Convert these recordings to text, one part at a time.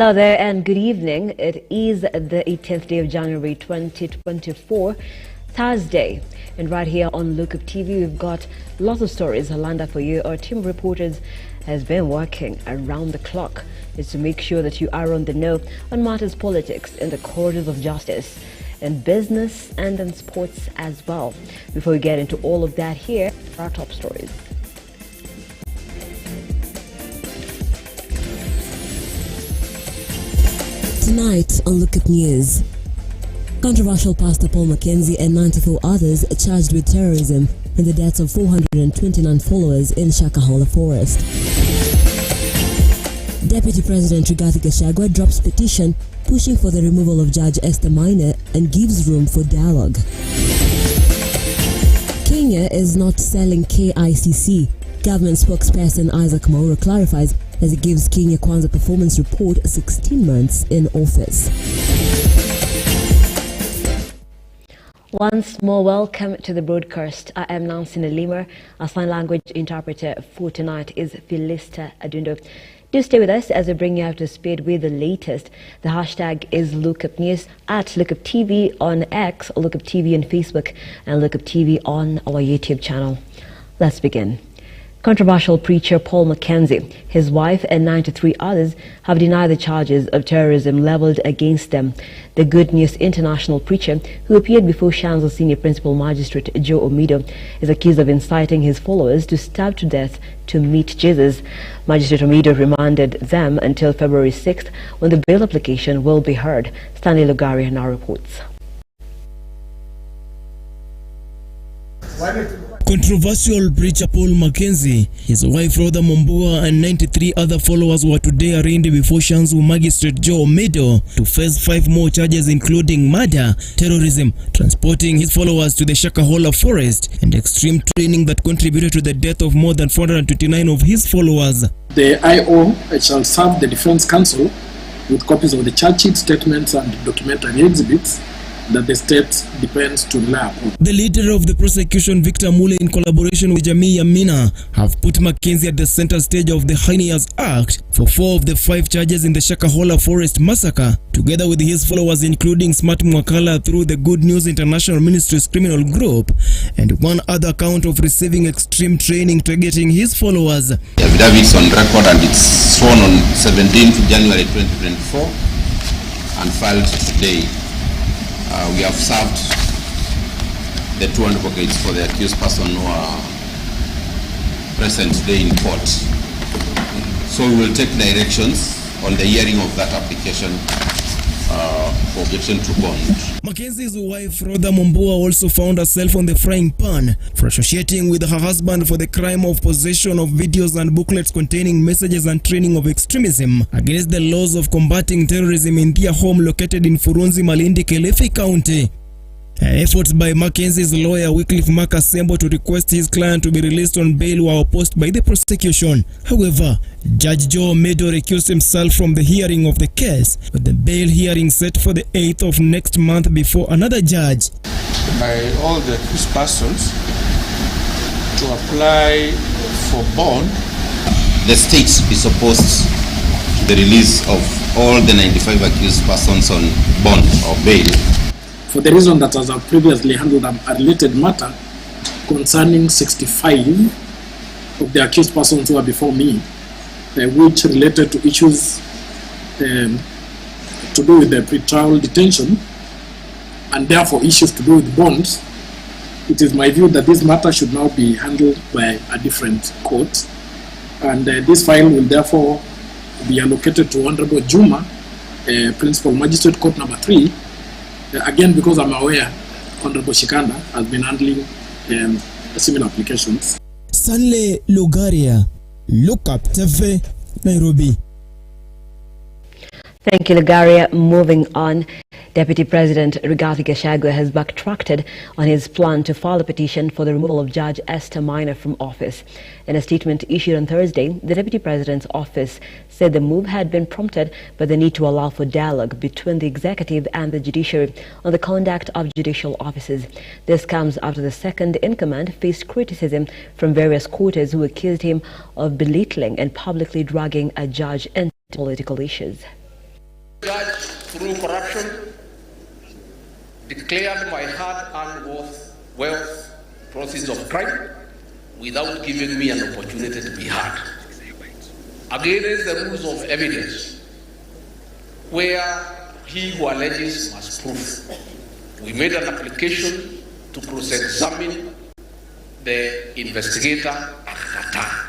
Hello there and good evening. It is the 18th day of January 2024, Thursday. And right here on Lookuptv, we've got lots of stories lined up for you. Our team of reporters has been working around the clock to make sure that you are on the know on matters politics in the corridors of justice, in business and in sports as well. Before we get into all of that, here are our top stories. Tonight on Look Up News, controversial Pastor Paul Mackenzie and 94 others charged with terrorism in the deaths of 429 followers in Shakahola Forest. Deputy President Rigathi Gachagua drops petition pushing for the removal of Judge Esther Minor and gives room for dialogue. Kenya is not selling KICC. Government spokesperson Isaac Mauro clarifies as he gives Kenya Kwanza performance report 16 months in office. Once more, welcome to the broadcast. I am Nancy Nalima. Our sign language interpreter for tonight is Philista Adundo. Do stay with us as we bring you up to speed with the latest. The hashtag is LookUpNews at Lookuptv on X, Lookuptv on Facebook, and Lookuptv on our YouTube channel. Let's begin. Controversial preacher Paul Mackenzie, his wife and 93 others have denied the charges of terrorism leveled against them. The Good News International preacher, who appeared before Shanzu Senior Principal Magistrate Joe Omido, is accused of inciting his followers to stab to death to meet Jesus. Magistrate Omido remanded them until February 6th, when the bail application will be heard. Stanley Lugaria now reports. Controversial preacher Paul Mackenzie, his wife Rhoda Mombua and 93 other followers were today arraigned before Shanzu Magistrate Joe Omido to face 5 more charges including murder, terrorism, transporting his followers to the Shakahola Forest, and extreme training that contributed to the death of more than 429 of his followers. The IO shall serve the Defense Council with copies of the charge sheet, statements and documentary exhibits that the state depends to rely upon. The leader of the prosecution, Victor Mule, in collaboration with Jamii Yamina, have put Mackenzie at the center stage of the Heinous Act for 4 of the 5 charges in the Shakahola Forest massacre, together with his followers including Smart Mwakala through the Good News International Ministries criminal group, and 1 other count of receiving extreme training targeting his followers. The affidavit is on record and it's sworn on 17th January 2024 and filed today. We have served the 2 advocates for the accused person who are present today in court. So we will take directions on the hearing of that application for objection to bond. Mackenzie's wife Rhoda Mombua also found herself on the frying pan for associating with her husband for the crime of possession of videos and booklets containing messages and training of extremism against the laws of combating terrorism in their home located in Furunzi, Malindi, Kilifi County. Efforts by Mackenzie's lawyer Wycliffe Makasembo to request his client to be released on bail were opposed by the prosecution. However, Judge Joe Omido recused himself from the hearing of the case, with the bail hearing set for the 8th of next month before another judge. By all the accused persons to apply for bond. The state is opposed to the release of all the 95 accused persons on bond or bail, For the reason that as I previously handled a related matter concerning 65 of the accused persons who are before me, which related to issues to do with the pretrial detention and therefore issues to do with bonds, it is my view that this matter should now be handled by a different court, and this file will therefore be allocated to Honorable Juma, Principal Magistrate Court number 3. Again, because I'm aware Honorable Shikanda has been handling similar applications. Stanley Lugaria, Lookuptv, Nairobi. Thank you, Lugaria. Moving on, Deputy President Rigathi Gachagua has backtracked on his plan to file a petition for the removal of Judge Esther Minor from office. In a statement issued on Thursday, the Deputy President's office said the move had been prompted by the need to allow for dialogue between the executive and the judiciary on the conduct of judicial officers. This comes after the second-in-command faced criticism from various quarters who accused him of belittling and publicly dragging a judge into political issues. judge through corruption declared my hard-earned wealth proceeds of crime without giving me an opportunity to be heard. Against the rules of evidence, where he who alleges must prove, we made an application to cross-examine the investigator akakataa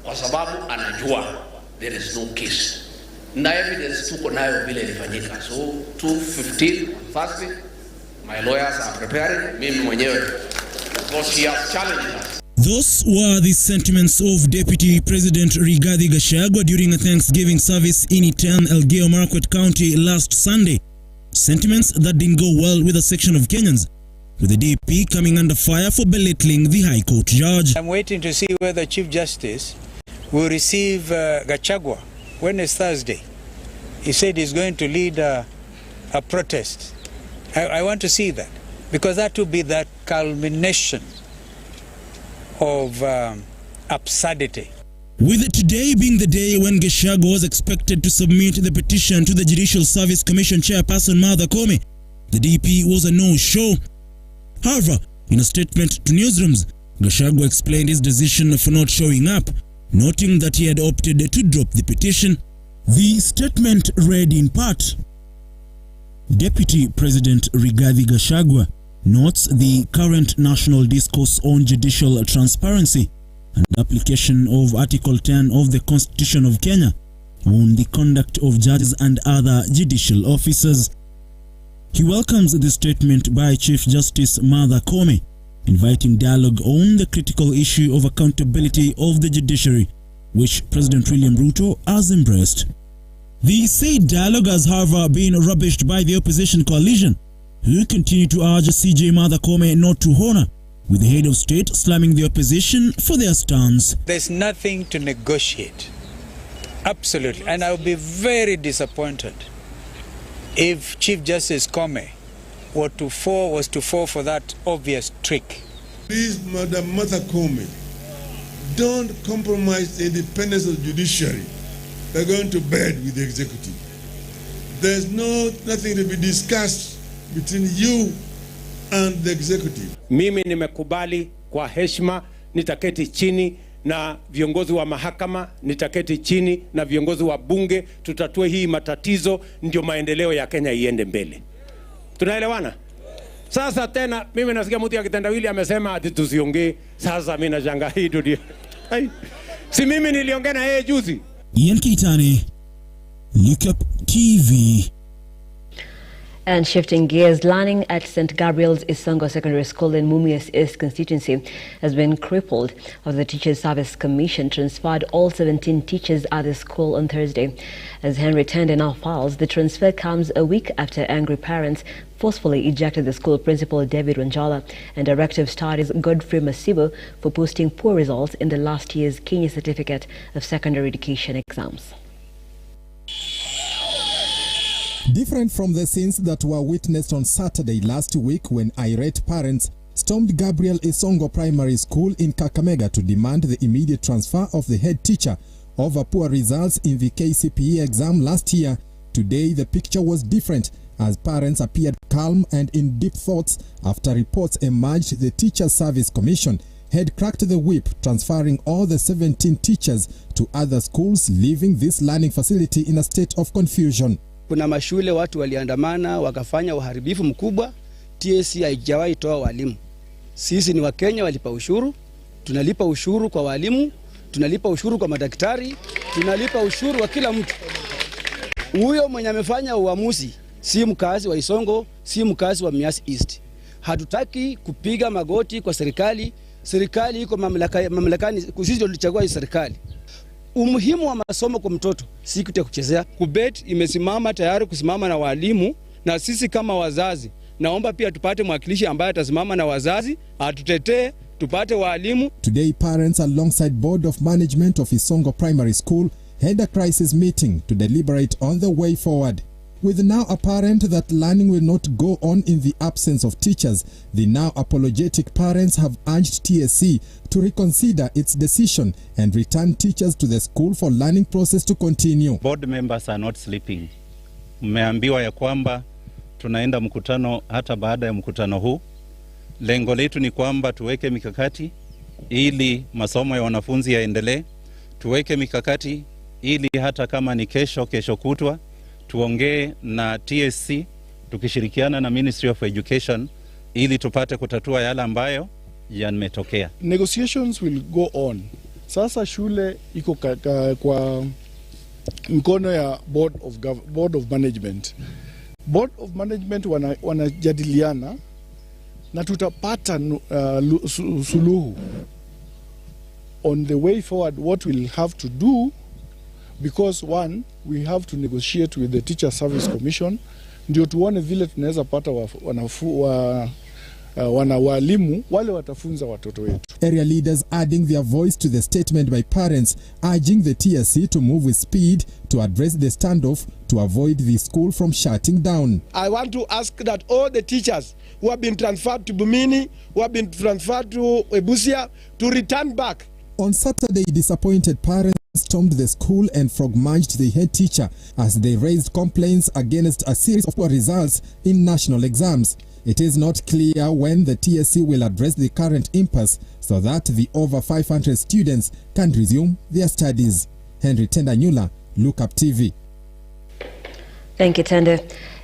kwa sababu anajua there is no case. Na evidence tuko nayo vile ilifanyika. So 2:15 Thursday, my lawyers are preparing, mimi mwenyewe, because he has challenged us. Those were the sentiments of Deputy President Rigathi Gachagua during a Thanksgiving service in Iten, Elgeyo Marakwet County last Sunday. Sentiments that didn't go well with a section of Kenyans, with the DP coming under fire for belittling the High Court judge. I'm waiting to see whether Chief Justice will receive Gachagua when it's Thursday. He said he's going to lead a protest. I want to see that, because that will be the culmination of absurdity. With today being the day when Gachagua was expected to submit the petition to the Judicial Service Commission chairperson Martha Koome, the DP was a no-show. However, in a statement to newsrooms, Gachagua explained his decision for not showing up, noting that he had opted to drop the petition. The statement read in part, Deputy President Rigathi Gachagua notes the current national discourse on judicial transparency and application of Article 10 of the Constitution of Kenya on the conduct of judges and other judicial officers. He welcomes the statement by Chief Justice Martha Koome, inviting dialogue on the critical issue of accountability of the judiciary, which President William RUTO has embraced. The said dialogue has, however, been rubbished by the opposition coalition, who continue to urge CJ Martha Koome not to honor, with the head of state slamming the opposition for their stance. There's nothing to negotiate. Absolutely. And I'll be very disappointed if Chief Justice Koome was to fall for that obvious trick. Please, Madam Martha Koome, don't compromise the independence of the judiciary by going to bed with the executive. There's nothing to be discussed between you and the executive. Mimi nimekubali kwa heshima, nitaketi chini na viongozi wa mahakama, nitaketi chini na viongozi wa bunge, tutatue hii matatizo, ndio maendeleo ya Kenya iende mbele. Tunaelewana? Sasa tena mimi nasikia mtu ya kitendawili amesema ati tusiongee. Sasa mimi nashangaa hii dunia. Si mimi niliongea na yeye juzi. Ian Kitani, Lookuptv. And shifting gears, learning at St. Gabriel's Isongo Secondary School in Mumias East constituency has been crippled after the Teachers Service Commission transferred all 17 teachers at the school on Thursday. As Henry turned in our files, the transfer comes a week after angry parents forcefully ejected the school principal David Wanjala and Director of Studies Godfrey Masibo for posting poor results in the last year's Kenya Certificate of Secondary Education exams. Different from the scenes that were witnessed on Saturday last week when irate parents stormed Gabriel Isongo Primary School in Kakamega to demand the immediate transfer of the head teacher over poor results in the KCPE exam last year, today the picture was different as parents appeared calm and in deep thoughts after reports emerged the Teachers Service Commission had cracked the whip, transferring all the 17 teachers to other schools, leaving this learning facility in a state of confusion. Kuna mashule watu waliandamana wakafanya uharibifu mkubwa. TSC haijawahi toa walimu. Sisi ni Wakenya, walipa ushuru, tunalipa ushuru kwa walimu, tunalipa ushuru kwa madaktari, tunalipa ushuru wa kila mtu. Huyo mwenye amefanya uamuzi si mkazi wa Isongo, si mkazi wa Mumias East. Hatutaki kupiga magoti kwa serikali. Serikali iko mamlakani, sisi ndio tulichagua hii serikali. Umuhimu wa masomo kwa mtoto si kitu ya kuchezea. KUBET imesimama tayari kusimama na walimu, na sisi kama wazazi naomba pia tupate mwakilishi ambaye atasimama na wazazi, atutetee, tupate walimu. Today parents alongside Board of Management of Isongo Primary School had a crisis meeting to deliberate on the way forward. With now apparent that learning will not go on in the absence of teachers, the now apologetic parents have urged TSC to reconsider its decision and return teachers to the school for learning process to continue. Board members are not sleeping. mmeambiwa ya kwamba tunaenda mkutano hata baada ya mkutano huu. Lengo letu ni kwamba tuweke mikakati ili masomo ya wanafunzi yaendelee. Tuweke mikakati ili hata kama ni kesho kutwa tuongee na TSC tukishirikiana na Ministry of Education ili tupate kutatua yale ambayo yametokea. Negotiations will go on. Sasa shule iko kwa mkono ya board of management. Board of management wanajadiliana na tutapata suluhu on the way forward what we'll have to do, because one, we have to negotiate with the Teacher Service Commission ndio tuone vile tunaweza pata walimu wale watafunza watoto wetu. Area leaders adding their voice to the statement by parents, urging the TSC to move with speed to address the standoff to avoid the school from shutting down. I want to ask that all the teachers who have been transferred to Bumini, who have been transferred to Ebusia, to return back. On Saturday, disappointed parents stormed the school and frog-marched the head teacher as they raised complaints against a series of poor results in national exams. It is not clear when the TSC will address the current impasse so that the over 500 students can resume their studies. Henry Tendanyula, Lookuptv. Thank you, Tende.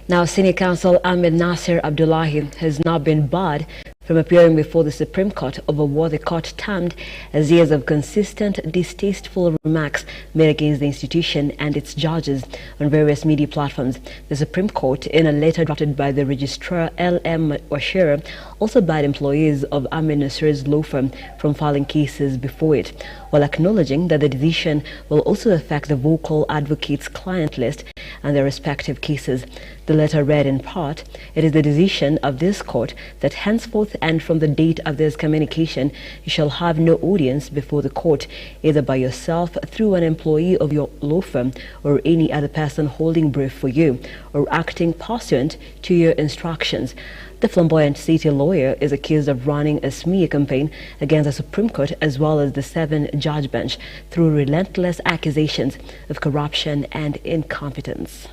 Now, Senior Counsel Ahmed Nasser Abdullahi has now been barred from appearing before the Supreme Court over what the court termed as years of consistent, distasteful remarks made against the institution and its judges on various media platforms. The Supreme Court, in a letter drafted by the Registrar L.M. Washira, also barred employees of Ahmed Nasser's law firm from filing cases before it, while acknowledging that the decision will also affect the vocal advocates' client list and their respective cases. The letter read in part, "It is the decision of this court that henceforth and from the date of this communication, you shall have no audience before the court, either by yourself, through an employee of your law firm, or any other person holding brief for you, or acting pursuant to your instructions." The flamboyant city lawyer is accused of running a smear campaign against the Supreme Court as well as the 7-judge bench through relentless accusations of corruption and incompetence.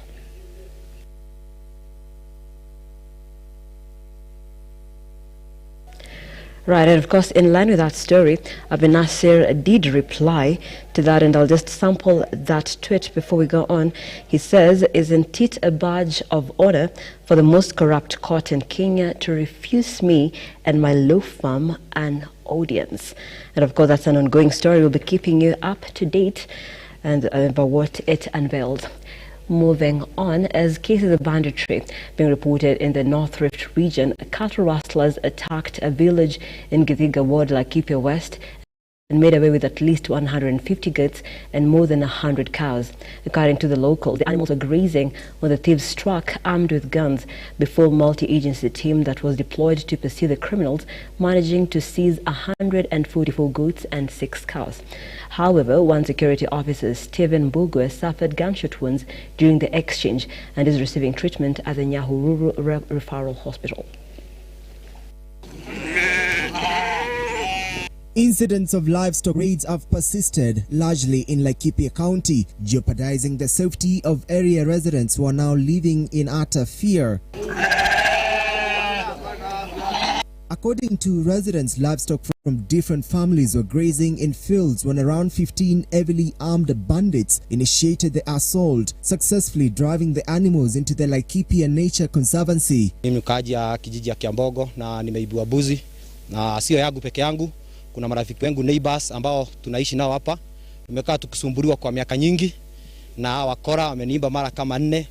Right, and of course, in line with that story, Ahmed Nasser did reply to that, and I'll just sample that tweet before we go on. He says, "Isn't it a badge of honor for the most corrupt court in Kenya to refuse me and my law firm an audience?" And of course, that's an ongoing story. We'll be keeping you up to date and about what it unveiled. Moving on, as cases of banditry being reported in the North Rift region, cattle rustlers attacked a village in Githiga ward, Laikipia West, and made away with at least 150 goats and more than 100 cows. According to the local, the animals were grazing when the thieves struck, armed with guns, before a multi-agency team that was deployed to pursue the criminals, managing to seize 144 goats and 6 cows. However, one security officer, Stephen Bugwe, suffered gunshot wounds during the exchange and is receiving treatment at the Nyahururu Referral Hospital. Incidents of livestock raids have persisted largely in Laikipia County, jeopardizing the safety of area residents who are now living in utter fear. According to residents, livestock from different families were grazing in fields when around 15 heavily armed bandits initiated the assault, successfully driving the animals into the Laikipia Nature Conservancy. Mimi mkaaji ya kijiji ya Kiambogo na nimeibiwa buzi na sio yangu peke yangu. Kuna marafiki wengu neighbors ambao tunaishi nao hapa. Tumekaa tukisumbuliwa kwa miaka nyingi na wakora wameniiba mara kama 4,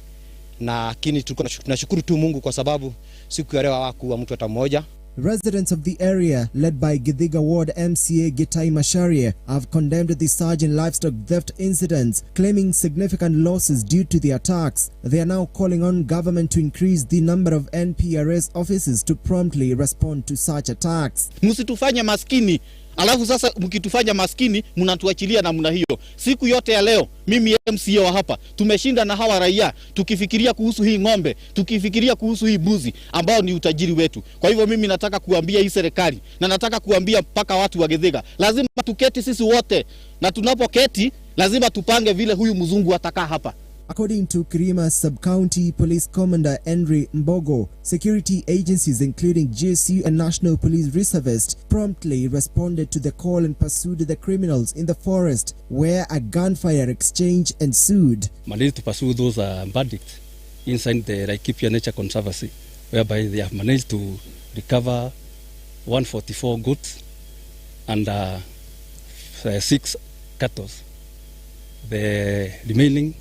na lakini tunashukuru tu Mungu kwa sababu siku ya leo hawakuwa mtu hata mmoja. Residents of the area, led by Githiga Ward MCA Gitai Masharia, have condemned the surge in livestock theft incidents, claiming significant losses due to the attacks. They are now calling on government to increase the number of NPRS officers to promptly respond to such attacks. Msitufanye maskini, alafu sasa mkitufanya maskini mnatuachilia namna hiyo. Siku yote ya leo mimi MCA wa hapa tumeshinda na hawa raia tukifikiria kuhusu hii ng'ombe, tukifikiria kuhusu hii buzi ambao ni utajiri wetu. Kwa hivyo mimi nataka kuambia hii serikali na nataka kuambia mpaka watu wa Githiga, lazima tuketi sisi wote, na tunapoketi lazima tupange vile huyu mzungu atakaa hapa. According to Kirima Sub-County Police Commander Henry Mbogo, security agencies including GSU and National Police Reservists promptly responded to the call and pursued the criminals in the forest, where a gunfire exchange ensued. Managed to pursue those bandits inside the Laikipia Nature Conservancy, whereby they have managed to recover 144 goats and 6 cattle. The remaining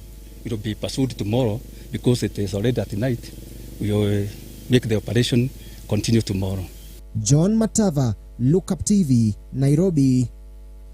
will be pursued tomorrow because it is already at night. We will make the operation continue tomorrow. John Matava, Lookuptv, Nairobi.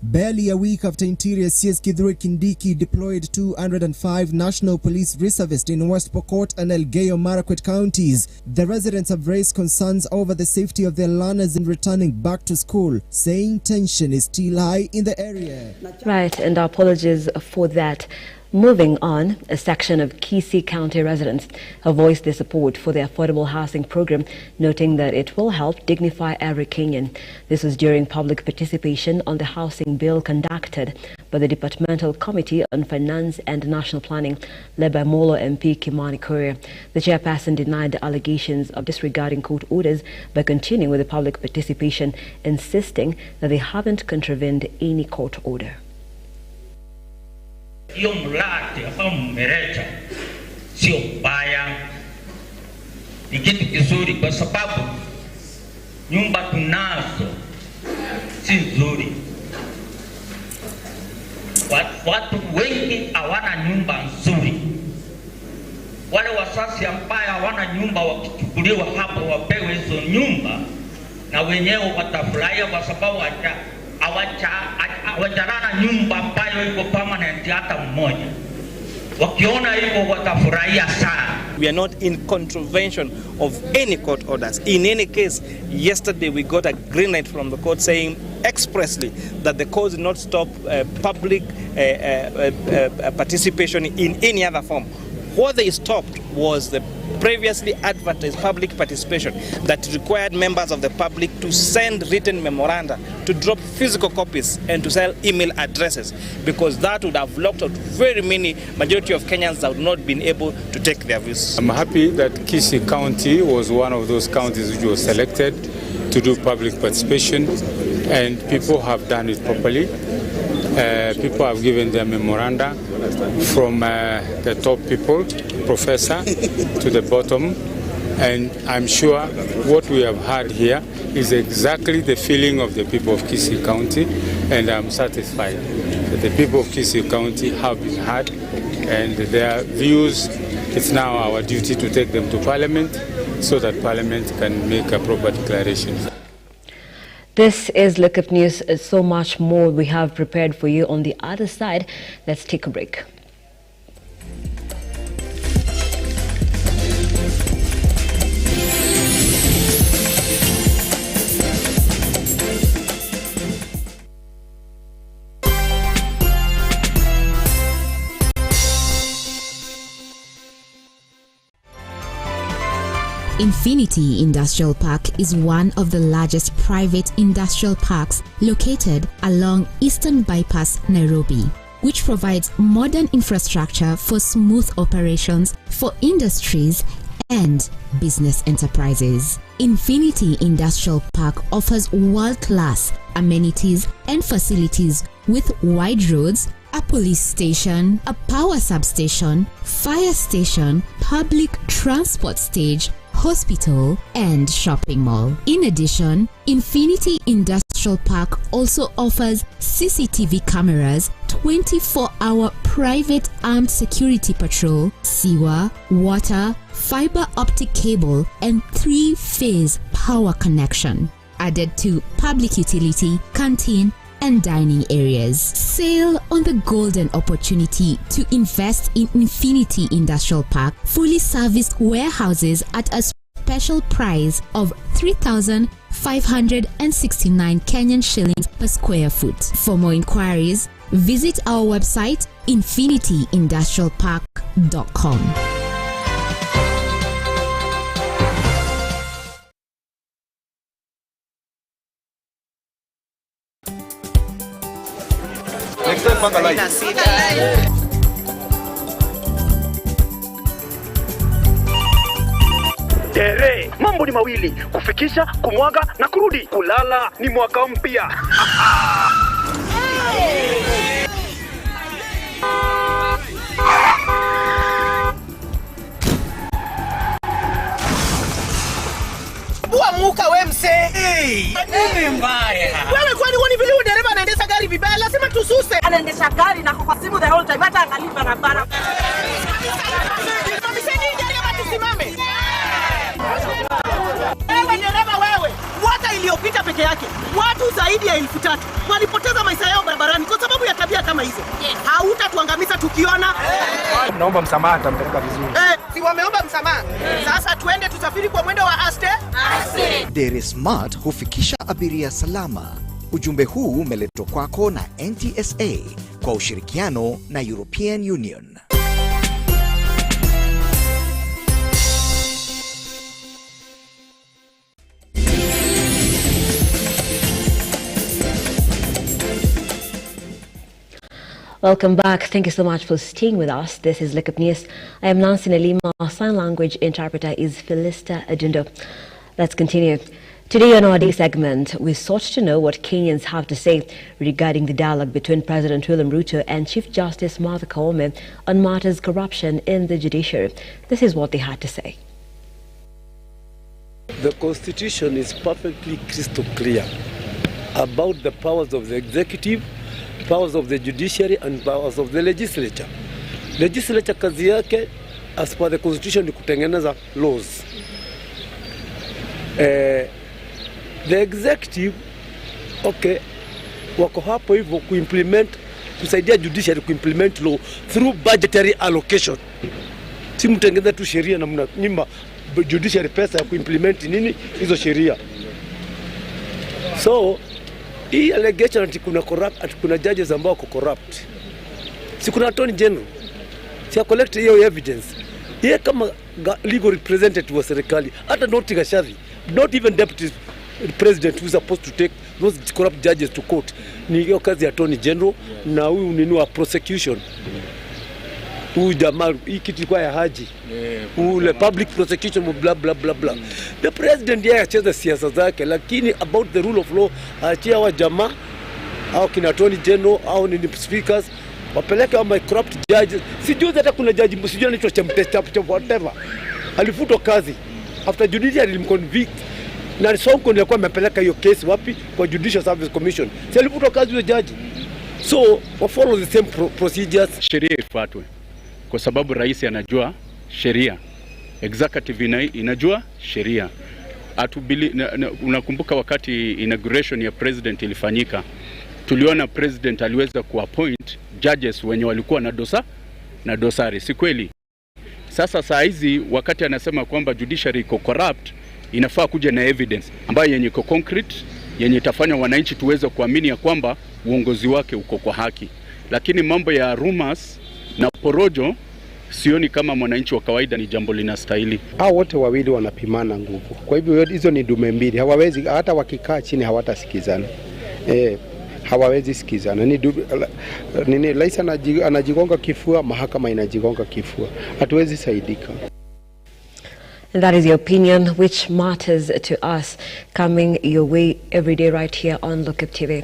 Barely a week after Interior CS Kithure Kindiki deployed 205 National Police Reservists in West Pokot and Elgeyo Marakwet counties, the residents have raised concerns over the safety of their learners in returning back to school, saying tension is still high in the area. Right, and our apologies for that. Moving on, a section of Kisii County residents have voiced their support for the affordable housing program, noting that it will help dignify every Kenyan. This was during public participation on the housing bill conducted by the Departmental Committee on Finance and National Planning, led by Molo MP Kimani Korir. The chairperson denied the allegations of disregarding court orders by continuing with the public participation, insisting that they haven't contravened any court order. Hiyo mlati ambao mmeleta sio mbaya, ni kitu kizuri kwa sababu nyumba tunazo si nzuri. Watu wengi hawana nyumba nzuri. Wale wasasi ambao hawana nyumba wakichukuliwa hapo wapewe hizo nyumba, na wenyewe watafurahia kwa sababu hawajarana nyumba ambayo iko permanent hata mmoja. Wakiona hivyo watafurahia sana. We are not in contravention of any court orders. In any case, yesterday we got a green light from the court saying expressly that the court did not stop public participation in any other form. What they stopped was the previously advertised public participation that required members of the public to send written memoranda, to drop physical copies, and to sell email addresses, because that would have locked out very many majority of Kenyans that would not been able to take their views. I'm happy that Kisii County was one of those counties which was selected to do public participation, and people have done it properly. People have given their memoranda from the top people, professor, to the bottom, and I'm sure what we have heard here is exactly the feeling of the people of Kisii County, and I'm satisfied that the people of Kisii County have been heard, and their views, it's now our duty to take them to Parliament so that Parliament can make a proper declaration. This is Lookup News. So much more we have prepared for you on the other side. Let's take a break. Infinity Industrial Park is one of the largest private industrial parks located along Eastern Bypass, Nairobi, which provides modern infrastructure for smooth operations for industries and business enterprises. Infinity Industrial Park offers world-class amenities and facilities with wide roads, a police station, a power substation, fire station, public transport stage, hospital, and shopping mall. In addition, Infinity Industrial Park also offers CCTV cameras, 24-hour private armed security patrol, sewer, water, fiber optic cable, and 3-phase power connection, added to public utility, canteen, and dining areas. Sail on the golden opportunity to invest in Infinity Industrial Park, fully serviced warehouses at a special price of 3,569 Kenyan shillings per square foot. For more inquiries, visit our website infinityindustrialpark.com. Tere, mambo ni mawili, kufikisha, kumwaga na kurudi. Kulala ni mwaka mpya. Bua muka we mse. Nini mbaya? Wewe kwani wani vile dereva anaendesha gari vibaya, lazima tususe. Anaendesha gari na kwa simu the whole time, hata angalia barabara. Msanii dereva tusimame. Wewe dereva wewe, mwaka iliyopita peke yake watu zaidi ya 3,000 walipoteza maisha yao barabarani kwa sababu ya tabia kama hizo. Hautatuangamiza tukiona. Naomba msamaha, nitampeleka vizuri. Si wameomba msamaha. Sasa tuende tusafiri kwa mwendo wa aste. Dere Smart hufikisha abiria salama. Ujumbe huu umeletwa kwako na NTSA kwa ushirikiano na European Union. Welcome back. Thank you so much for staying with us. This is Lookuptv News. I am Nancy Nalima. Our sign language interpreter is Felista Adundo. Let's continue. Today on our day segment, we sought to know what Kenyans have to say regarding the dialogue between President William RUTO and Chief Justice Martha Koome on matters corruption in the judiciary. This is what they had to say. The Constitution is perfectly crystal clear about the powers of the executive, powers of the judiciary and powers of the legislature. Legislature kazi yake as per the Constitution ni kutengeneza laws. The executive wako hapo hivyo kuimplement, kusaidia judiciary kuimplement law through budgetary allocation. Si mtengeneza tu sheria na mnanyima judiciary pesa ya kuimplement nini hizo sheria. So hii allegation ati kuna corrupt, ati kuna judges ambao wako corrupt. Si kuna attorney general. Si collect hiyo evidence. Yeye kama legal representative wa serikali, hata not Gashari, not even deputy president who is supposed to take those corrupt judges to court. Ni hiyo kazi ya attorney general na huyu nini wa prosecution. Huyu jamaa hii kitu kwa ya Haji. Ule public prosecution blah blah blah blah. The president yeye acheza siasa zake, lakini about the rule of law achia wa jamaa au kina attorney general au ni speakers wapeleke wa my corrupt judges. Sijui hata kuna judge msijui anaitwa Chamtesta whatever alifutwa kazi after judiciary limconvict na Sonko ndio amepeleka hiyo case wapi kwa Judicial Service Commission. Si alifutwa kazi huyo judge. So wa follow the same procedures. Sheria ifuatwe kwa sababu rais anajua sheria, executive inajua sheria. Unakumbuka wakati inauguration ya president ilifanyika, tuliona president aliweza kuappoint judges wenye walikuwa na dosari, si kweli? Sasa saa hizi wakati anasema kwamba judiciary iko corrupt, inafaa kuja na evidence ambayo yenye iko concrete, yenye itafanya wananchi tuweze kuamini ya kwamba uongozi wake uko kwa haki. Lakini mambo ya rumors na porojo sioni kama mwananchi wa kawaida ni jambo linastahili. Hao wote wawili wanapimana nguvu. Kwa hivyo hizo ni dume mbili. Hawawezi, hata wakikaa chini hawatasikizana. Hawawezi sikizana. Nini rais anajigonga kifua, mahakama inajigonga kifua. Hatuwezi saidika. And that is your opinion, which matters to us, coming your way every day right here on Lookuptv.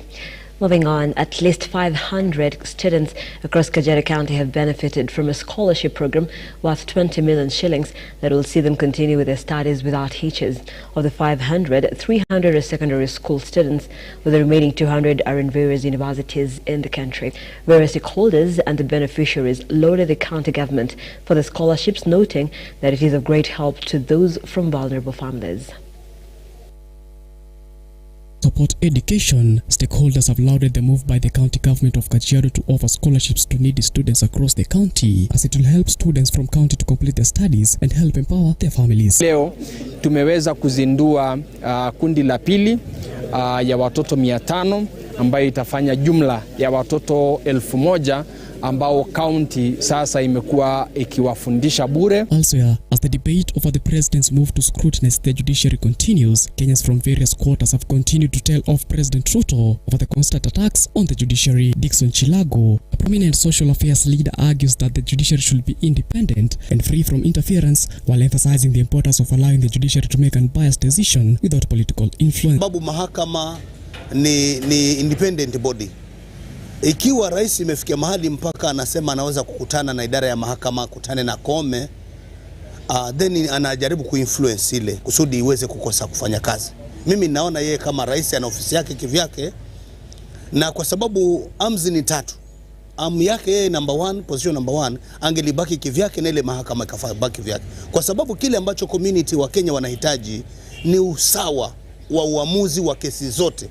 Moving on, at least 500 students across Kajiado County have benefited from a scholarship program worth 20 million shillings that will see them continue with their studies without hitches. Of the 500, 300 are secondary school students, with the remaining 200 are in various universities in the country. Various stakeholders and the beneficiaries lauded the county government for the scholarships, noting that it is of great help to those from vulnerable families. Support education. Stakeholders have lauded the move by the county government of Kajiado to offer scholarships to needy students across the county, as it will help students from county to complete their studies and help empower their families. Leo tumeweza kuzindua kundi la pili ya watoto 500 ambayo itafanya jumla ya watoto 1000 ambao county sasa imekuwa ikiwafundisha bure. Also, as the debate over the president's move to scrutinize the judiciary continues, Kenyans from various quarters have continued to tell off President RUTO over the constant attacks on the judiciary. Dixon Chilago, a prominent social affairs leader, argues that the judiciary should be independent and free from interference, while emphasizing the importance of allowing the judiciary to make unbiased decision without political influence. Sababu mahakama ni independent body. Ikiwa rais imefikia mahali mpaka anasema anaweza kukutana na idara ya mahakama, kutane na Kome, then anajaribu kuinfluence ile kusudi iweze kukosa kufanya kazi. Mimi naona yeye kama rais ana ofisi yake kivyake, na kwa sababu amzi ni tatu, amu yake yeye number 1, position number 1, angelibaki kivyake na ile mahakama ikabaki vyake, kwa sababu kile ambacho community wa Kenya wanahitaji ni usawa wa uamuzi wa kesi zote.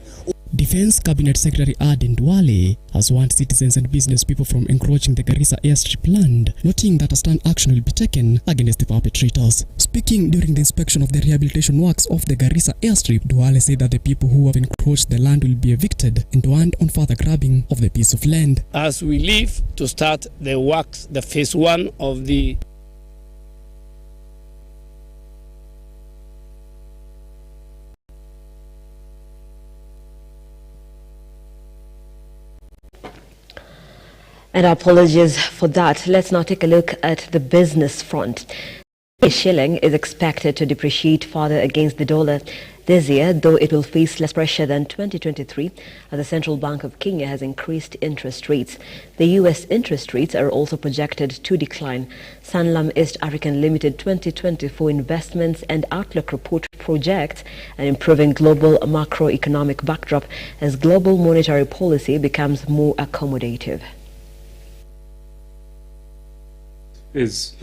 Defense Cabinet Secretary Aden Duale has warned citizens and business people from encroaching the Garissa airstrip land, noting that a stern action will be taken against the perpetrators. Speaking during the inspection of the rehabilitation works of the Garissa airstrip, Duale said that the people who have encroached the land will be evicted and warned on further grabbing of the piece of land. As we leave to start the works, the phase 1 of the And apologies for that. Let's now take a look at the business front. The shilling is expected to depreciate further against the dollar this year, though it will face less pressure than 2023, as the Central Bank of Kenya has increased interest rates. The U.S. interest rates are also projected to decline. Sanlam East African Limited 2024 Investments and Outlook Report projects an improving global macroeconomic backdrop as global monetary policy becomes more accommodative. Is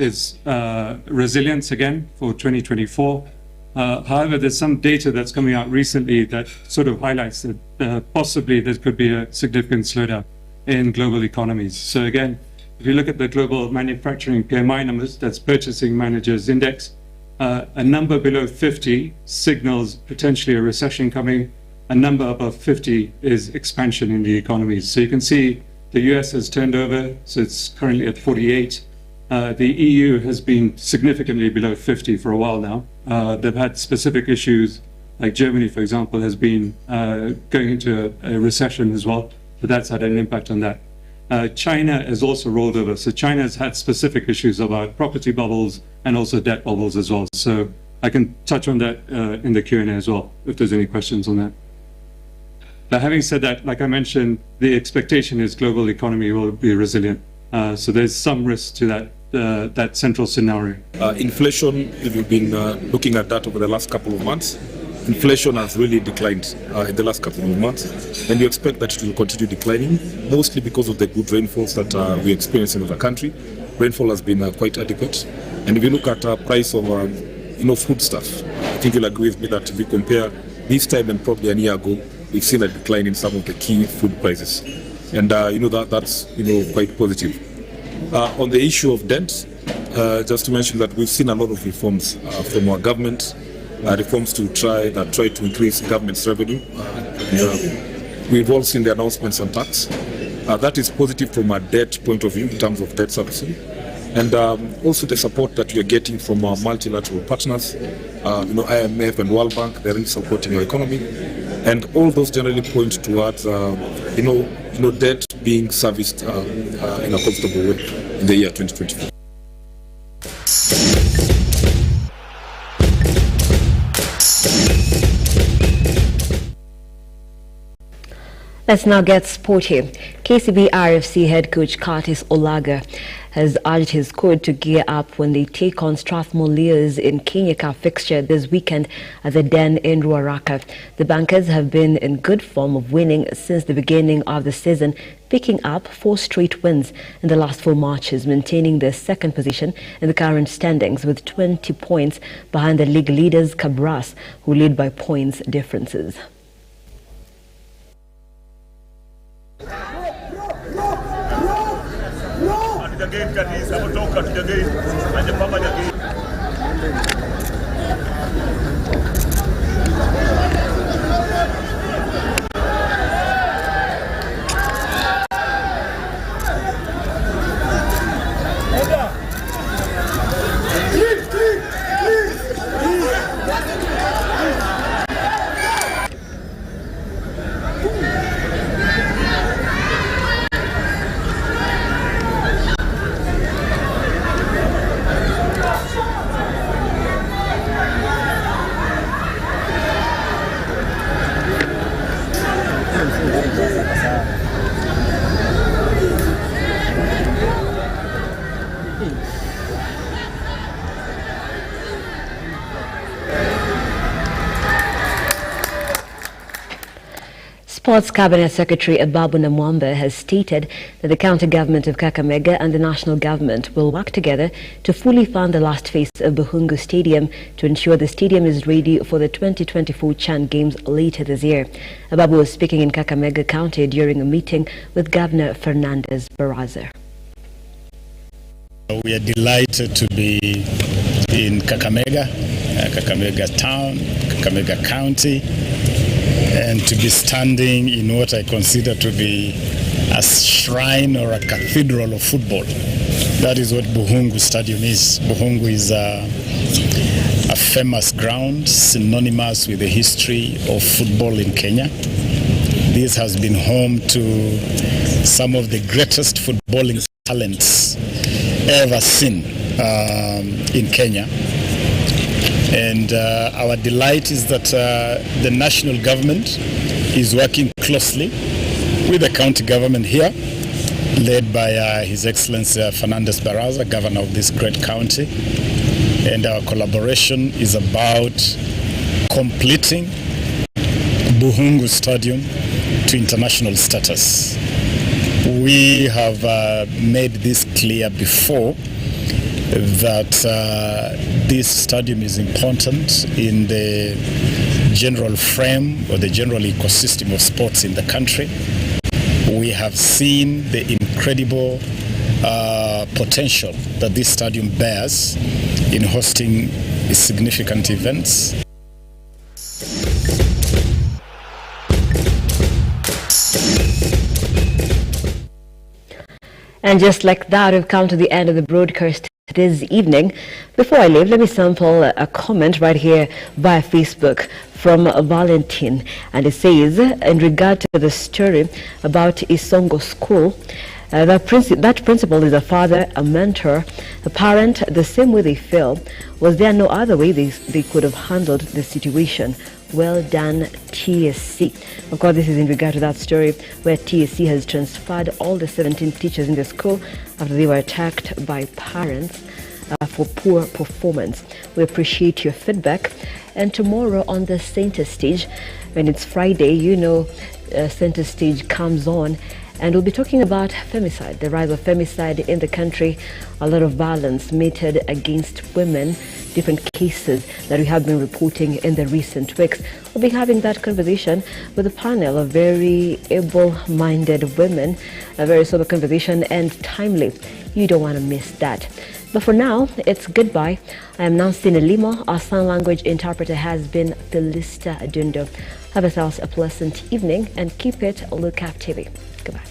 resilience again for 2024. However, there's some data that's coming out recently that sort of highlights that possibly there could be a significant slowdown in global economies. So again, if you look at the global manufacturing PMI numbers, that's Purchasing Managers Index, a number below 50 signals potentially a recession coming. A number above 50 is expansion in the economies. So you can see the US has turned over, so it's currently at 48. The EU has been significantly below 50 for a while now. They've had specific issues, like Germany, for example, has been going into a recession as well, but that's had an impact on that. China has also rolled over. So China has had specific issues about property bubbles and also debt bubbles as well. So I can touch on that in the Q&A as well, if there's any questions on that. But having said that, like I mentioned, the expectation is global economy will be resilient. So there's some risk to that central scenario. Inflation, we've been looking at that over the last couple of months. Inflation has really declined in the last couple of months, and we expect that it will continue declining, mostly because of the good rainfalls that we experience in the country. Rainfall has been quite adequate, and if you look at price of food stuff, I think you'll agree with me that if we compare this time and probably a year ago, we've seen a decline in some of the key food prices, and that's quite positive. On the issue of debt, just to mention that we've seen a lot of reforms from our government, reforms to try to increase government's revenue. We've all seen the announcements on tax. That is positive from a debt point of view in terms of debt servicing, and also the support that we are getting from our multilateral partners, IMF and World Bank. They're really supporting our economy, and all those generally point towards debt being serviced in a comfortable way in the year 2024. Let's now get sporty. KCB RFC head coach Curtis Olaga has urged his squad to gear up when they take on Strathmore Lears in Kenya Cup fixture this weekend at the Den in Ruaraka. The Bankers have been in good form of winning since the beginning of the season, picking up 4 straight wins in the last 4 matches, maintaining their second position in the current standings with 20 points behind the league leaders Cabras, who lead by points differences. Sports Cabinet Secretary Ababu Namwamba has stated that the county government of Kakamega and the national government will work together to fully fund the last phase of Buhungu Stadium to ensure the stadium is ready for the 2024 Chan Games later this year. Ababu was speaking in Kakamega County during a meeting with Governor Fernandez Baraza. We are delighted to be in Kakamega, Kakamega Town, Kakamega County, and to be standing in what I consider to be a shrine or a cathedral of football. That is what Buhungu Stadium is. Buhungu is a famous ground, synonymous with the history of football in Kenya. This has been home to some of the greatest footballing talents ever seen in Kenya. And our delight is that the national government is working closely with the county government here, led by His Excellency Fernandez Baraza, governor of this great county. And our collaboration is about completing Buhungu Stadium to international status. We have made this clear before that this stadium is important in the general frame or the general ecosystem of sports in the country. We have seen the incredible potential that this stadium bears in hosting significant events. And just like that, we've come to the end of the broadcast this evening. Before I leave, let me sample a comment right here via Facebook from Valentin. And it says, in regard to the story about Isongo School, that principal is a father, a mentor, a parent, the same way they feel. Was there no other way they could have handled the situation? Well done, TSC. Of course, this is in regard to that story where TSC has transferred all the 17 teachers in the school after they were attacked by parents for poor performance. We appreciate your feedback. And tomorrow on the center stage, when it's Friday, you know, center stage comes on. And we'll be talking about femicide, the rise of femicide in the country, a lot of violence meted against women, different cases that we have been reporting in the recent weeks. We'll be having that conversation with a panel of very able-minded women, a very sober conversation and timely. You don't want to miss that. But for now, it's goodbye. I am Nancy Nelimo. Our sign language interpreter has been Felista Adundo. Have yourselves a pleasant evening and keep it Lookuptv. Goodbye.